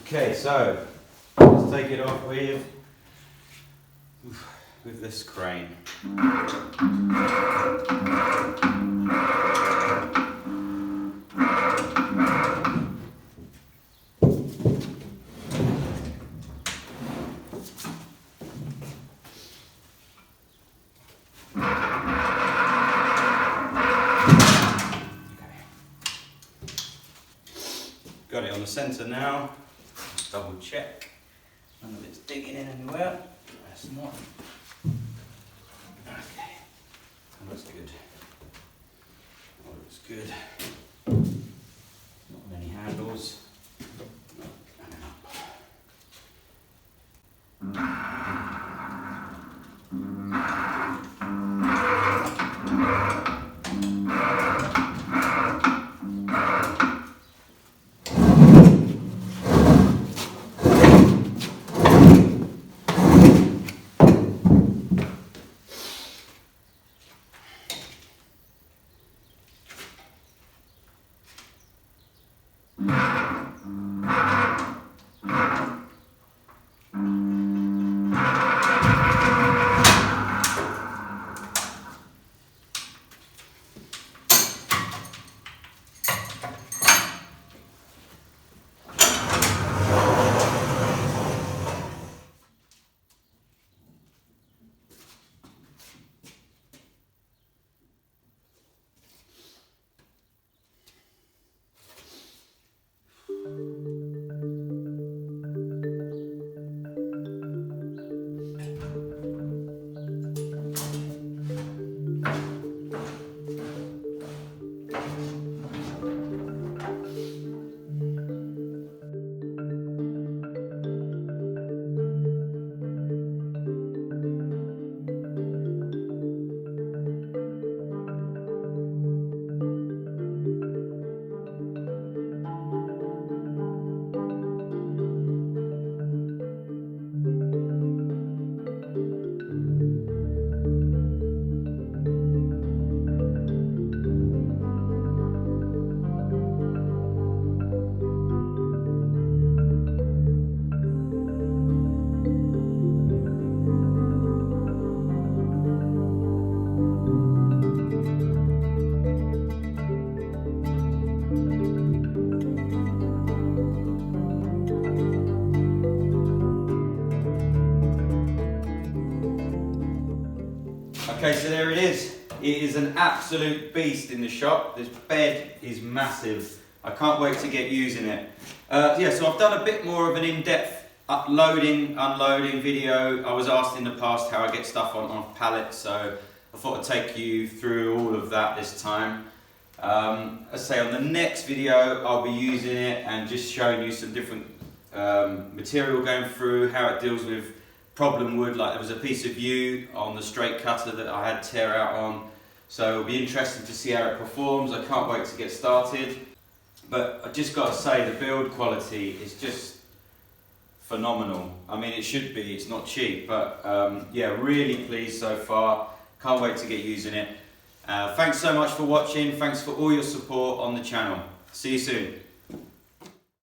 Okay, so let's take it off with this crane. Got it on the centre now. Double check. None of it's digging in anywhere. That's not. Okay. That looks good. That looks good. Not many handles. And then up. Okay, so there it is. It is an absolute beast in the shop. This bed is massive. I can't wait to get using it. Yeah, so I've done a bit more of an in-depth uploading, unloading video. I was asked in the past how I get stuff on pallets, so I thought I'd take you through all of that this time. As I say, on the next video, I'll be using it and just showing you some different material going through, how it deals with problem wood. Like there was a piece of yew on the straight cutter that I had tear out on, so it'll be interesting to see how it performs. I can't wait to get started, but I just got to say the build quality is just phenomenal. I mean, it should be, it's not cheap, but yeah, really pleased so far. Can't wait to get using it. Thanks so much for watching. Thanks for all your support on the channel. See you soon.